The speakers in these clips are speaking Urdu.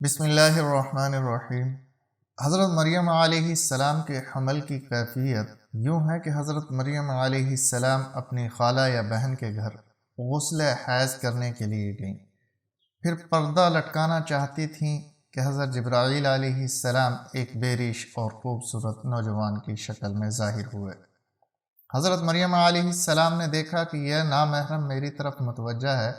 بسم اللہ الرحمن الرحیم۔ حضرت مریم علیہ السلام کے حمل کی کیفیت یوں ہے کہ حضرت مریم علیہ السلام اپنی خالہ یا بہن کے گھر غسل حیض کرنے کے لیے گئیں، پھر پردہ لٹکانا چاہتی تھیں کہ حضرت جبرائیل علیہ السلام ایک بے ریش اور خوبصورت نوجوان کی شکل میں ظاہر ہوئے۔ حضرت مریم علیہ السلام نے دیکھا کہ یہ نامحرم میری طرف متوجہ ہے،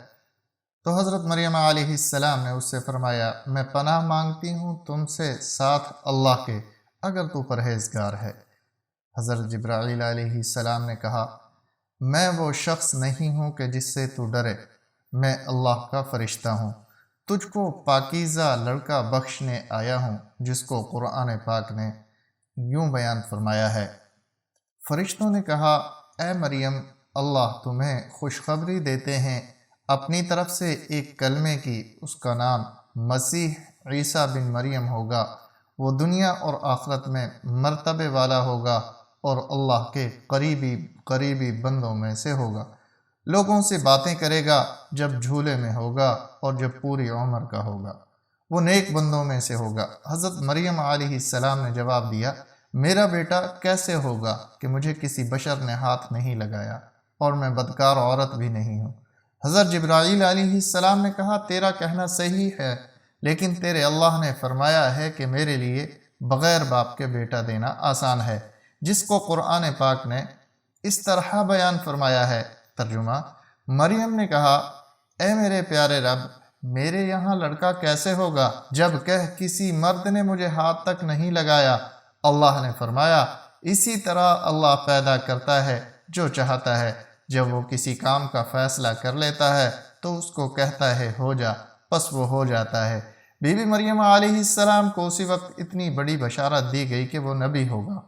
تو حضرت مریم علیہ السلام نے اس سے فرمایا، میں پناہ مانگتی ہوں تم سے ساتھ اللہ کے، اگر تو پرہیزگار ہے۔ حضرت جبرائیل علیہ السلام نے کہا، میں وہ شخص نہیں ہوں کہ جس سے تو ڈرے، میں اللہ کا فرشتہ ہوں، تجھ کو پاکیزہ لڑکا بخشنے آیا ہوں، جس کو قرآن پاک نے یوں بیان فرمایا ہے۔ فرشتوں نے کہا، اے مریم، اللہ تمہیں خوشخبری دیتے ہیں اپنی طرف سے ایک کلمے کی، اس کا نام مسیح عیسیٰ بن مریم ہوگا، وہ دنیا اور آخرت میں مرتبے والا ہوگا اور اللہ کے قریبی بندوں میں سے ہوگا، لوگوں سے باتیں کرے گا جب جھولے میں ہوگا اور جب پوری عمر کا ہوگا، وہ نیک بندوں میں سے ہوگا۔ حضرت مریم علیہ السلام نے جواب دیا، میرا بیٹا کیسے ہوگا کہ مجھے کسی بشر نے ہاتھ نہیں لگایا اور میں بدکار عورت بھی نہیں ہوں۔ حضرت جبرائیل علیہ السلام نے کہا، تیرا کہنا صحیح ہے، لیکن تیرے اللہ نے فرمایا ہے کہ میرے لیے بغیر باپ کے بیٹا دینا آسان ہے، جس کو قرآن پاک نے اس طرح بیان فرمایا ہے۔ ترجمہ: مریم نے کہا، اے میرے پیارے رب، میرے یہاں لڑکا کیسے ہوگا جب کہ کسی مرد نے مجھے ہاتھ تک نہیں لگایا؟ اللہ نے فرمایا، اسی طرح اللہ پیدا کرتا ہے جو چاہتا ہے، جب وہ کسی کام کا فیصلہ کر لیتا ہے تو اس کو کہتا ہے ہو جا، پس وہ ہو جاتا ہے۔ بی بی مریم علیہ السلام کو اسی وقت اتنی بڑی بشارت دی گئی کہ وہ نبی ہوگا،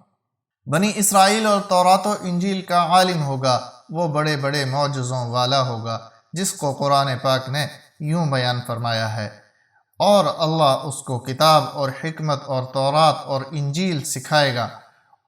بنی اسرائیل اور تورات و انجیل کا عالم ہوگا، وہ بڑے بڑے معجزوں والا ہوگا، جس کو قرآن پاک نے یوں بیان فرمایا ہے، اور اللہ اس کو کتاب اور حکمت اور تورات اور انجیل سکھائے گا،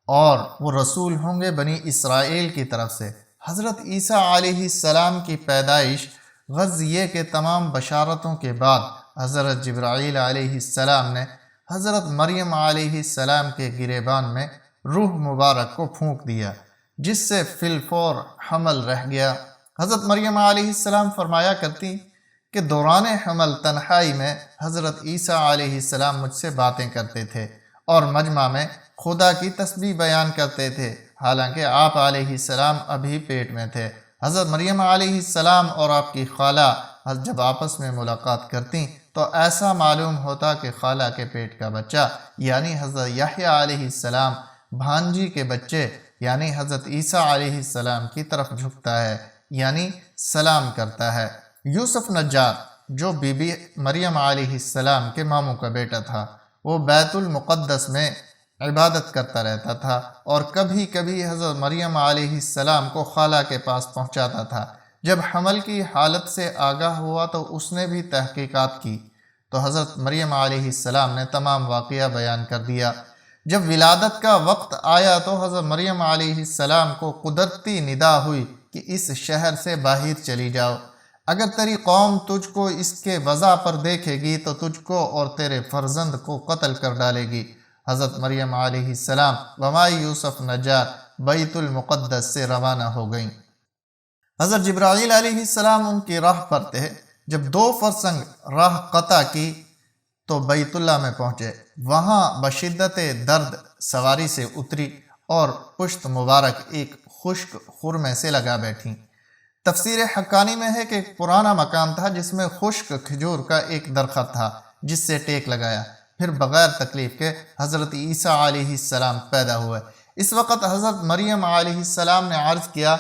اور وہ رسول ہوں گے بنی اسرائیل کی طرف سے۔ حضرت عیسیٰ علیہ السلام کی پیدائش غرض یہ کہ تمام بشارتوں کے بعد حضرت جبرائیل علیہ السلام نے حضرت مریم علیہ السلام کے گریبان میں روح مبارک کو پھونک دیا، جس سے فی الفور حمل رہ گیا۔ حضرت مریم علیہ السلام فرمایا کرتی کہ دوران حمل تنہائی میں حضرت عیسیٰ علیہ السلام مجھ سے باتیں کرتے تھے اور مجمع میں خدا کی تسبیح بیان کرتے تھے، حالانکہ آپ علیہ السلام ابھی پیٹ میں تھے۔ حضرت مریم علیہ السلام اور آپ کی خالہ جب آپس میں ملاقات کرتیں تو ایسا معلوم ہوتا کہ خالہ کے پیٹ کا بچہ یعنی حضرت یحییٰ علیہ السلام بھانجی کے بچے یعنی حضرت عیسیٰ علیہ السلام کی طرف جھکتا ہے، یعنی سلام کرتا ہے۔ یوسف نجار جو بی بی مریم علیہ السلام کے ماموں کا بیٹا تھا، وہ بیت المقدس میں عبادت کرتا رہتا تھا اور کبھی کبھی حضرت مریم علیہ السلام کو خالہ کے پاس پہنچاتا تھا۔ جب حمل کی حالت سے آگاہ ہوا تو اس نے بھی تحقیقات کی، تو حضرت مریم علیہ السلام نے تمام واقعہ بیان کر دیا۔ جب ولادت کا وقت آیا تو حضرت مریم علیہ السلام کو قدرتی ندا ہوئی کہ اس شہر سے باہر چلی جاؤ، اگر تیری قوم تجھ کو اس کے وضع پر دیکھے گی تو تجھ کو اور تیرے فرزند کو قتل کر ڈالے گی۔ حضرت مریم علیہ السلام ومائی یوسف نجار بیت المقدس سے روانہ ہو گئیں۔ حضرت جبرائیل علیہ السلام ان کی راہ پر تھے۔ جب 2 فرسنگ راہ قطع کی تو بیت اللہ میں پہنچے، وہاں بشدت درد سواری سے اتری اور پشت مبارک ایک خشک خرمے سے لگا بیٹھیں۔ تفسیر حقانی میں ہے کہ ایک پرانا مکان تھا جس میں خشک کھجور کا ایک درخت تھا، جس سے ٹیک لگایا، پھر بغیر تکلیف کے حضرت عیسیٰ علیہ السلام پیدا ہوئے۔ اس وقت حضرت مریم علیہ السلام نے عرض کیا،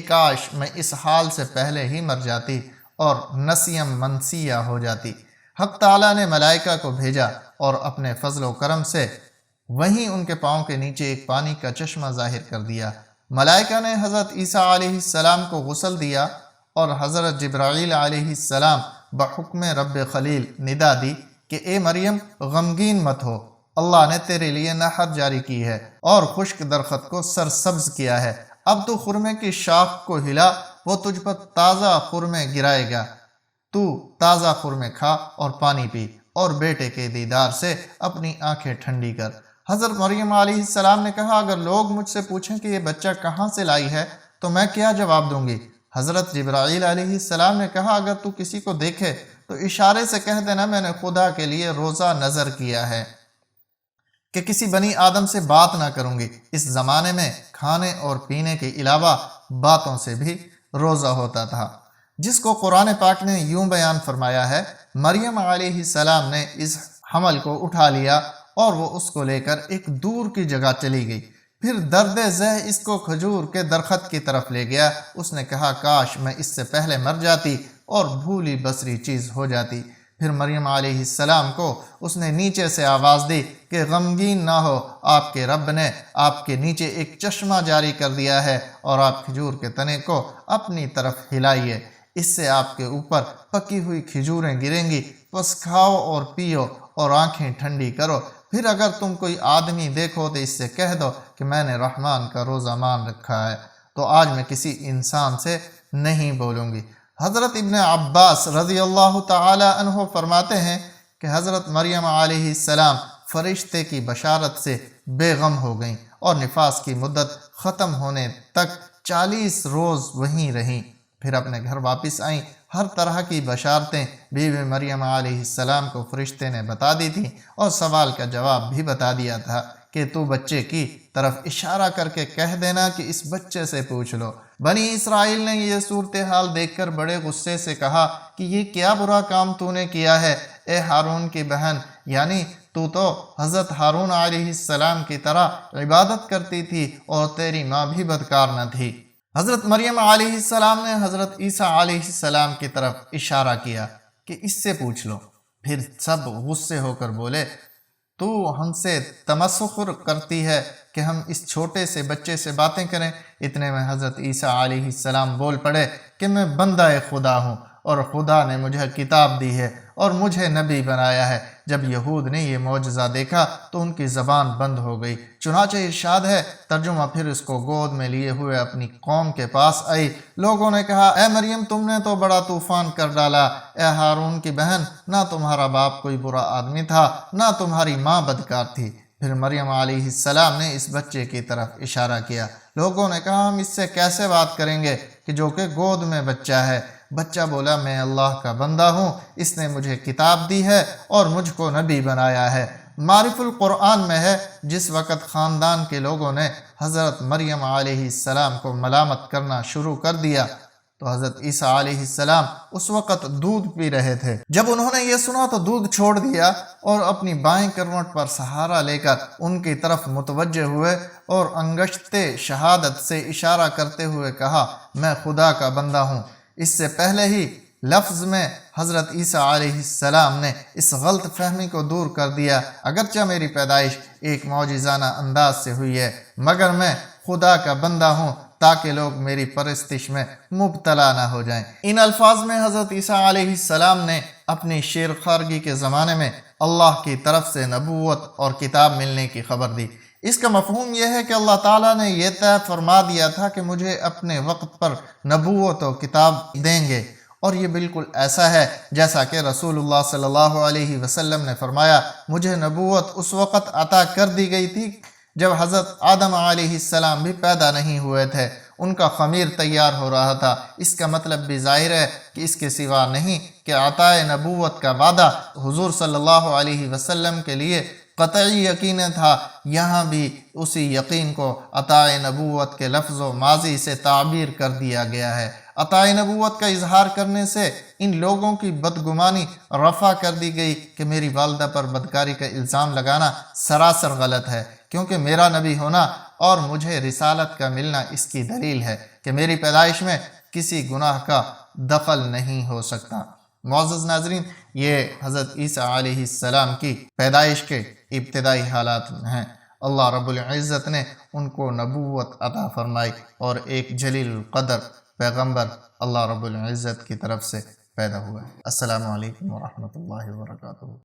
کاش میں اس حال سے پہلے ہی مر جاتی اور نسیم منسیہ ہو جاتی۔ حق تعالیٰ نے ملائکہ کو بھیجا اور اپنے فضل و کرم سے وہیں ان کے پاؤں کے نیچے ایک پانی کا چشمہ ظاہر کر دیا۔ ملائکہ نے حضرت عیسیٰ علیہ السلام کو غسل دیا اور حضرت جبرائیل علیہ السلام بحکم رب خلیل ندا دی کہ اے مریم، غمگین مت ہو، اللہ نے تیرے لیے نہر جاری کی ہے اور خشک درخت کو سرسبز کیا ہے، اب تو خرمے کی شاخ کو ہلا، وہ تجھ پر تازہ خرمے گرائے گا، تو تازہ خرمے کھا اور پانی پی اور بیٹے کے دیدار سے اپنی آنکھیں ٹھنڈی کر۔ حضرت مریم علیہ السلام نے کہا اگر لوگ مجھ سے پوچھیں کہ یہ بچہ کہاں سے لائی ہے تو میں کیا جواب دوں گی؟ حضرت جبرائیل علیہ السلام نے کہا اگر تو کسی کو دیکھے تو اشارے سے کہہ دینا میں نے خدا کے لیے روزہ نظر کیا ہے کہ کسی بنی آدم سے بات نہ کروں گی۔ اس زمانے میں کھانے اور پینے کے علاوہ باتوں سے بھی روزہ ہوتا تھا، جس کو قرآن پاک نے یوں بیان فرمایا ہے، مریم علیہ السلام نے اس حمل کو اٹھا لیا اور وہ اس کو لے کر ایک دور کی جگہ چلی گئی۔ پھر درد ذہ اس کو کھجور کے درخت کی طرف لے گیا۔ اس نے کہا کاش میں اس سے پہلے مر جاتی اور بھولی بسری چیز ہو جاتی۔ پھر مریم علیہ السلام کو اس نے نیچے سے آواز دی کہ غمگین نہ ہو، آپ کے رب نے آپ کے نیچے ایک چشمہ جاری کر دیا ہے اور آپ کھجور کے تنے کو اپنی طرف ہلائیے، اس سے آپ کے اوپر پکی ہوئی کھجوریں گریں گی، بس کھاؤ اور پیو اور آنکھیں ٹھنڈی کرو۔ پھر اگر تم کوئی آدمی دیکھو تو اس سے کہہ دو کہ میں نے رحمان کا روزہ مان رکھا ہے، تو آج میں کسی انسان سے نہیں بولوں گی۔ حضرت ابن عباس رضی اللہ تعالی عنہ فرماتے ہیں کہ حضرت مریم علیہ السلام فرشتے کی بشارت سے بے غم ہو گئیں اور نفاس کی مدت ختم ہونے تک 40 روز وہیں رہیں، پھر اپنے گھر واپس آئیں۔ ہر طرح کی بشارتیں بی بی مریم علیہ السلام کو فرشتے نے بتا دی تھیں اور سوال کا جواب بھی بتا دیا تھا کہ تو بچے کی طرف اشارہ کر کے کہہ دینا کہ اس بچے سے پوچھ لو۔ بنی اسرائیل نے یہ صورتحال دیکھ کر بڑے غصے سے کہا کہ یہ کیا برا کام تو نے کیا ہے اے ہارون کی بہن، یعنی تو حضرت ہارون علیہ السلام کی طرح عبادت کرتی تھی اور تیری ماں بھی بدکار نہ تھی۔ حضرت مریم علیہ السلام نے حضرت عیسیٰ علیہ السلام کی طرف اشارہ کیا کہ اس سے پوچھ لو۔ پھر سب غصے ہو کر بولے تو ہم سے تمسخر کرتی ہے کہ ہم اس چھوٹے سے بچے سے باتیں کریں؟ اتنے میں حضرت عیسیٰ علیہ السلام بول پڑے کہ میں بندہ خدا ہوں اور خدا نے مجھے کتاب دی ہے اور مجھے نبی بنایا ہے۔ جب یہود نے یہ معجزہ دیکھا تو ان کی زبان بند ہو گئی۔ چنانچہ ارشاد ہے ترجمہ، پھر اس کو گود میں لیے ہوئے اپنی قوم کے پاس آئی۔ لوگوں نے کہا اے مریم تم نے تو بڑا طوفان کر ڈالا، اے ہارون کی بہن، نہ تمہارا باپ کوئی برا آدمی تھا نہ تمہاری ماں بدکار تھی۔ پھر مریم علیہ السلام نے اس بچے کی طرف اشارہ کیا۔ لوگوں نے کہا ہم اس سے کیسے بات کریں گے کہ جو کہ گود میں بچہ ہے؟ بچہ بولا میں اللہ کا بندہ ہوں، اس نے مجھے کتاب دی ہے اور مجھ کو نبی بنایا ہے۔ معرف القرآن میں ہے جس وقت خاندان کے لوگوں نے حضرت مریم علیہ السلام کو ملامت کرنا شروع کر دیا تو حضرت عیسیٰ علیہ السلام اس وقت دودھ پی رہے تھے۔ جب انہوں نے یہ سنا تو دودھ چھوڑ دیا اور اپنی بائیں کروٹ پر سہارا لے کر ان کی طرف متوجہ ہوئے اور انگشت شہادت سے اشارہ کرتے ہوئے کہا میں خدا کا بندہ ہوں۔ اس سے پہلے ہی لفظ میں حضرت عیسیٰ علیہ السلام نے اس غلط فہمی کو دور کر دیا، اگرچہ میری پیدائش ایک معجزانہ انداز سے ہوئی ہے مگر میں خدا کا بندہ ہوں تاکہ لوگ میری پرستش میں مبتلا نہ ہو جائیں۔ ان الفاظ میں حضرت عیسیٰ علیہ السلام نے اپنی شیر خارگی کے زمانے میں اللہ کی طرف سے نبوت اور کتاب ملنے کی خبر دی۔ اس کا مفہوم یہ ہے کہ اللہ تعالیٰ نے یہ طے فرما دیا تھا کہ مجھے اپنے وقت پر نبوت و کتاب دیں گے، اور یہ بالکل ایسا ہے جیسا کہ رسول اللہ صلی اللہ علیہ وسلم نے فرمایا مجھے نبوت اس وقت عطا کر دی گئی تھی جب حضرت آدم علیہ السلام بھی پیدا نہیں ہوئے تھے، ان کا خمیر تیار ہو رہا تھا۔ اس کا مطلب بھی ظاہر ہے کہ اس کے سوا نہیں کہ عطا نبوت کا وعدہ حضور صلی اللہ علیہ وسلم کے لیے قطعی یقین تھا۔ یہاں بھی اسی یقین کو عطا نبوت کے لفظ و ماضی سے تعبیر کر دیا گیا ہے۔ عطا نبوت کا اظہار کرنے سے ان لوگوں کی بدگمانی رفع کر دی گئی کہ میری والدہ پر بدکاری کا الزام لگانا سراسر غلط ہے، کیونکہ میرا نبی ہونا اور مجھے رسالت کا ملنا اس کی دلیل ہے کہ میری پیدائش میں کسی گناہ کا دخل نہیں ہو سکتا۔ معزز ناظرین، یہ حضرت عیسیٰ علیہ السلام کی پیدائش کے ابتدائی حالات ہیں۔ اللہ رب العزت نے ان کو نبوت عطا فرمائی اور ایک جلیل القدر پیغمبر اللہ رب العزت کی طرف سے پیدا ہوا ہے۔ السلام علیکم ورحمۃ اللہ وبرکاتہ۔